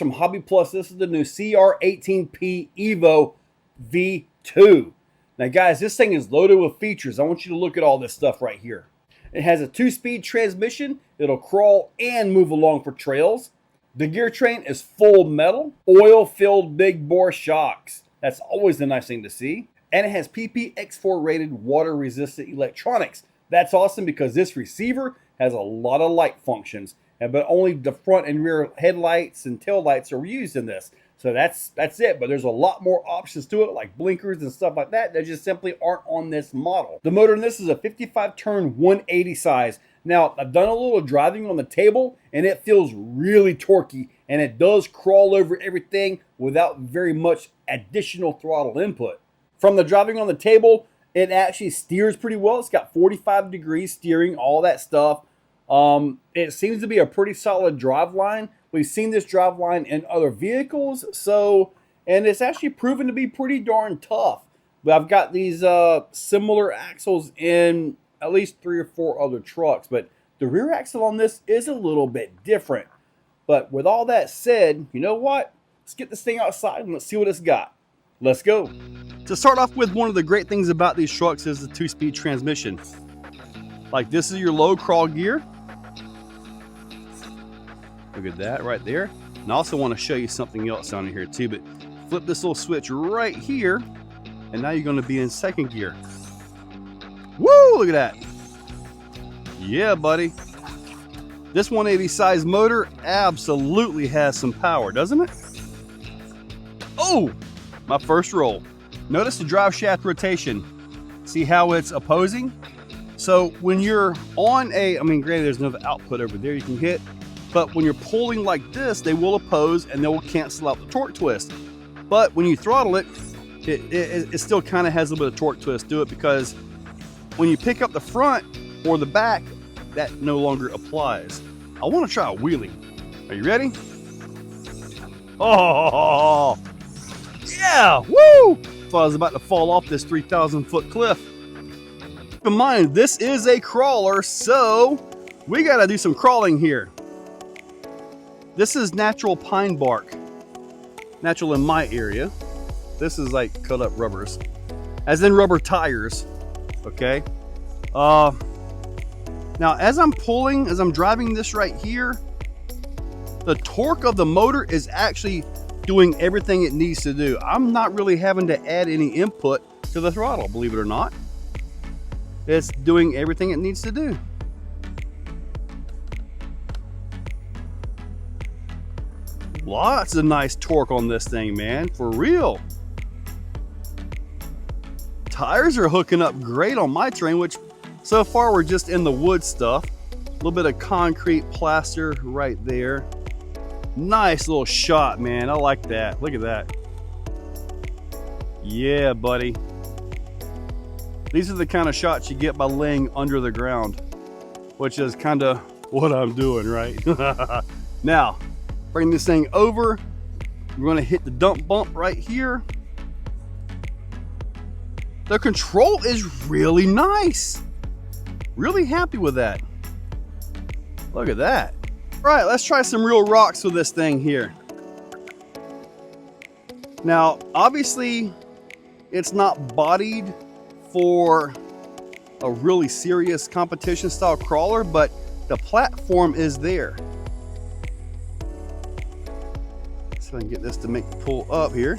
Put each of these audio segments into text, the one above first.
from Hobby Plus. This is the new CR18p Evo V2. Now guys, this thing is loaded with features. I want you to look at all this stuff right here. It has a 2-speed transmission. It'll crawl and move along for trails. The gear train is full metal, oil-filled big bore shocks. That's always a nice thing to see. And it has PPX4 rated water-resistant electronics. That's awesome because this receiver has a lot of light functions, but only the front and rear headlights and tail lights are used in this. So that's it, but there's a lot more options to it, like blinkers and stuff like that just simply aren't on this model. The motor in this is a 55-turn 180 size. Now, I've done a little driving on the table, and it feels really torquey, and it does crawl over everything without very much additional throttle input. From the driving on the table, it actually steers pretty well. It's got 45-degree steering, all that stuff. It seems to be a pretty solid drive line. We've seen this drive line in other vehicles, and it's actually proven to be pretty darn tough. But I've got these similar axles in at least 3 or 4 other trucks, but the rear axle on this is a little bit different. But with all that said, you know what? Let's get this thing outside and let's see what it's got. Let's go. To start off with, one of the great things about these trucks is the 2-speed transmission. Like, this is your low crawl gear. Look at that right there. And I also want to show you something else on here too, but flip this little switch right here, and now you're going to be in second gear. Woo, look at that. Yeah, buddy. This 180 size motor absolutely has some power, doesn't it? Oh, my first roll. Notice the drive shaft rotation. See how it's opposing? So when you're on granted there's no output over there you can hit, but when you're pulling like this, they will oppose and they will cancel out the torque twist. But when you throttle it, it still kind of has a little bit of torque twist to it, because when you pick up the front or the back, that no longer applies. I want to try a wheelie. Are you ready? Oh, yeah, woo! Thought I was about to fall off this 3,000-foot cliff. Keep in mind, this is a crawler, so we got to do some crawling here. This is natural pine bark. Natural in my area. This is like cut up rubbers, as in rubber tires. Okay. Now as I'm driving this right here, the torque of the motor is actually doing everything it needs to do. I'm not really having to add any input to the throttle, believe it or not. It's doing everything it needs to do. Lots of nice torque on this thing, man, for real. Tires are hooking up great on my terrain, which so far we're just in the wood stuff. A little bit of concrete plaster right there. Nice little shot, man. I like that. Look at that. Yeah, buddy. These are the kind of shots you get by laying under the ground, which is kind of what I'm doing, right? Now, bring this thing over. We're going to hit the dump bump right here. The control is really nice. Really happy with that. Look at that. All right, let's try some real rocks with this thing here. Now, obviously, it's not bodied for a really serious competition style crawler, but the platform is there. So I can get this to make the pull up here.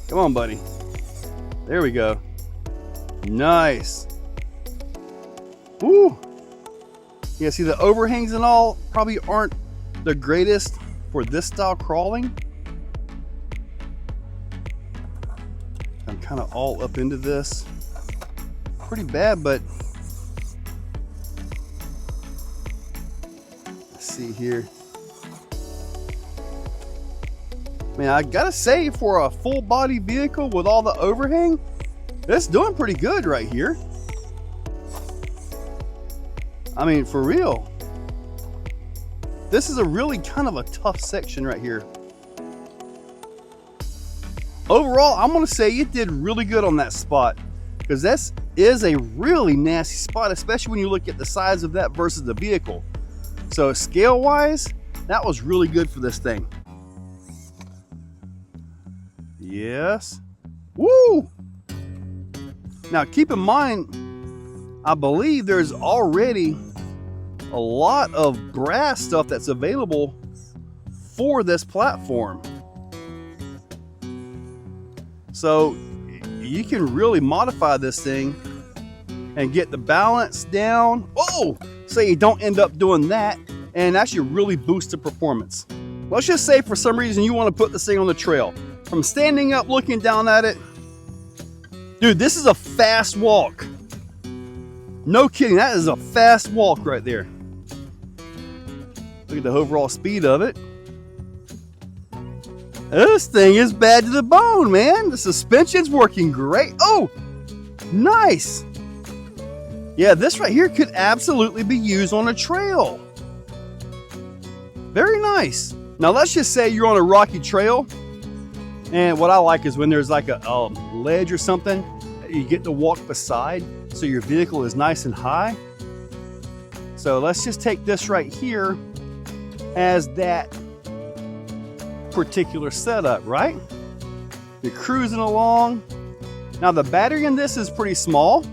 Come on, buddy. There we go. Nice. Woo. Yeah, see the overhangs and all probably aren't the greatest for this style crawling. I'm kind of all up into this. Pretty bad, but let's see here. Man, I gotta say, for a full body vehicle with all the overhang, it's doing pretty good right here. I mean, for real. This is a really kind of a tough section right here. Overall, I'm gonna say it did really good on that spot, because this is a really nasty spot, especially when you look at the size of that versus the vehicle. So scale wise, That was really good for this thing. Yes. Woo! Now keep in mind, I believe there's already a lot of brass stuff that's available for this platform. So you can really modify this thing and get the balance down. Oh, so you don't end up doing that and actually really boost the performance. Let's just say for some reason you want to put this thing on the trail. From standing up looking down at it, dude, this is a fast walk. No kidding, that is a fast walk right there. Look at the overall speed of it. This thing is bad to the bone, man. The suspension's working great. Oh, nice. Yeah, this right here could absolutely be used on a trail. Very nice. Now let's just say you're on a rocky trail, and what I like is when there's like a ledge or something, you get to walk beside so your vehicle is nice and high. So let's just take this right here as that particular setup, right? You're cruising along. Now the battery in this is pretty small.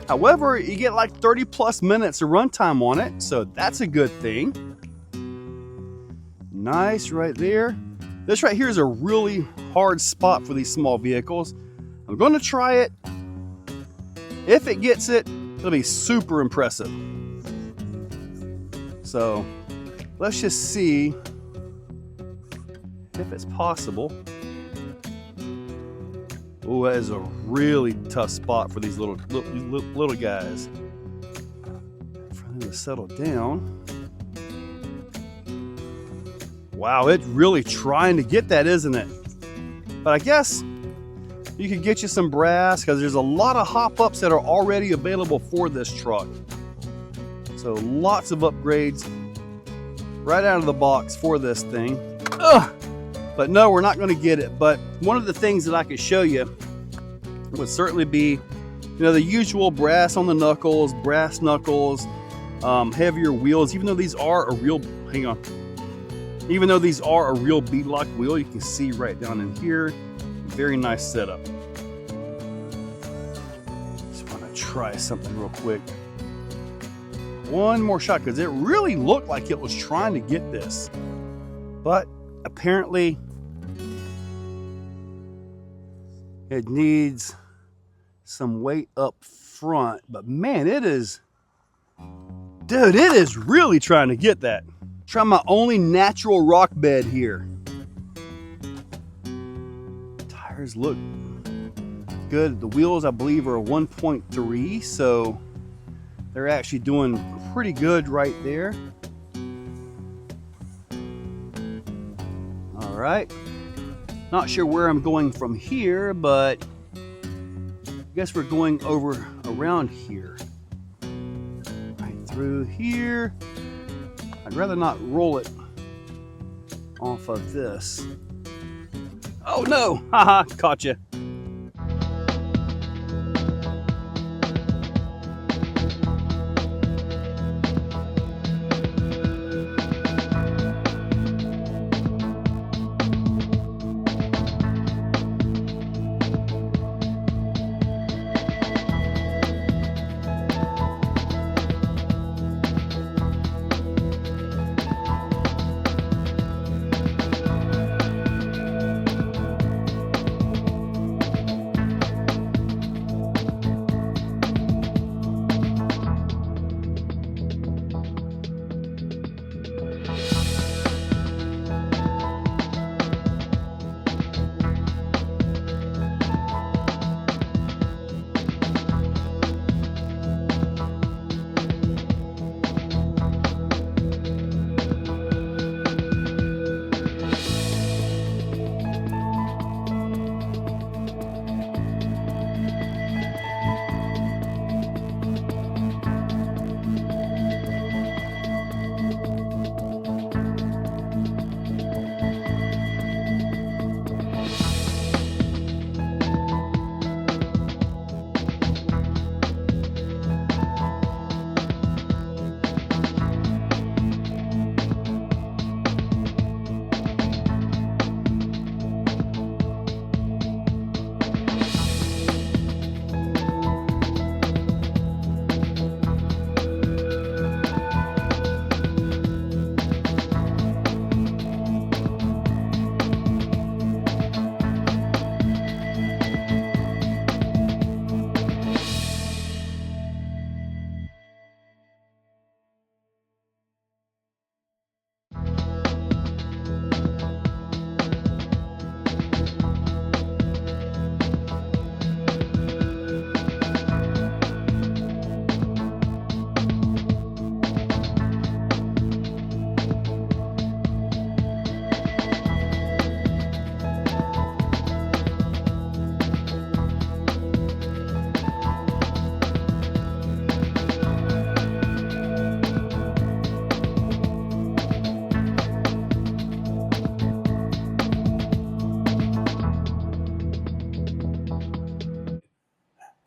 However, you get like 30 plus minutes of runtime on it, so that's a good thing. Nice right there. This right here is a really hard spot for these small vehicles. I'm going to try it. If it gets it, it'll be super impressive. So let's just see if it's possible. Oh, that is a really tough spot for these little guys. For them to settle down. Wow, it's really trying to get that, isn't it? But I guess you could get you some brass because there's a lot of hop-ups that are already available for this truck. So lots of upgrades right out of the box for this thing. Ugh! But no, we're not going to get it. But one of the things that I could show you would certainly be, the usual brass on the knuckles, brass knuckles, heavier wheels. Even though these are a real, even though these are a real beadlock wheel, you can see right down in here. Very nice setup. Just want to try something real quick. One more shot because it really looked like it was trying to get this, but apparently it needs some weight up front. But man, it is really trying to get that. Try my only natural rock bed here. Tires look good. The wheels, I believe, are a 1.3, so they're actually doing pretty good right there. All right. Not sure where I'm going from here, but I guess we're going over around here. Right through here. I'd rather not roll it off of this. Oh no! Haha, caught you.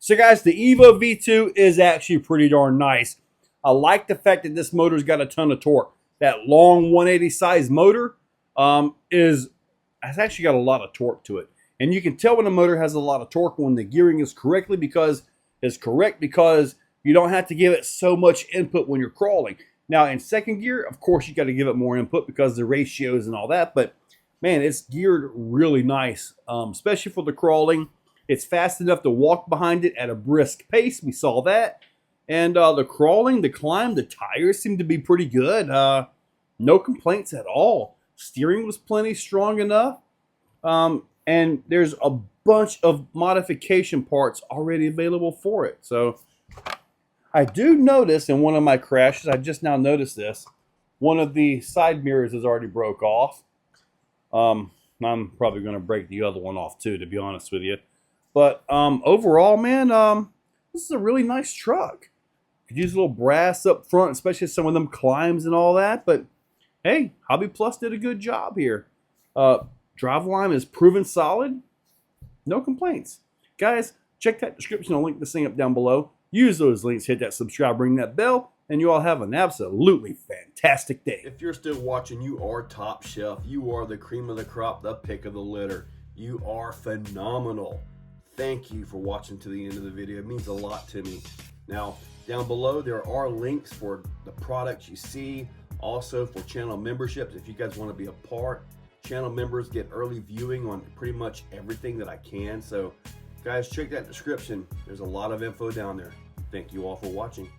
So guys, the Evo V2 is actually pretty darn nice. I like the fact that this motor's got a ton of torque. That long 180 size motor has actually got a lot of torque to it. And you can tell when a motor has a lot of torque when the gearing is correct because you don't have to give it so much input when you're crawling. Now in second gear, of course, you got to give it more input because of the ratios and all that. But man, it's geared really nice, especially for the crawling. It's fast enough to walk behind it at a brisk pace. We saw that. And the crawling, the climb, the tires seem to be pretty good. No complaints at all. Steering was plenty strong enough. And there's a bunch of modification parts already available for it. So I do notice in one of my crashes, I just now noticed this, one of the side mirrors is already broke off. I'm probably going to break the other one off too, to be honest with you. But overall, man, this is a really nice truck. Could use a little brass up front, especially some of them climbs and all that. But hey, Hobby Plus did a good job here. Driveline is proven solid. No complaints. Guys, check that description. I'll link this thing up down below. Use those links, hit that subscribe, ring that bell, and you all have an absolutely fantastic day. If you're still watching, you are top shelf. You are the cream of the crop, the pick of the litter. You are phenomenal. Thank you for watching to the end of the video. It means a lot to me. Now, down below, there are links for the products you see. Also for channel memberships, if you guys want to be a part. Channel members get early viewing on pretty much everything that I can. So guys, check that description. There's a lot of info down there. Thank you all for watching.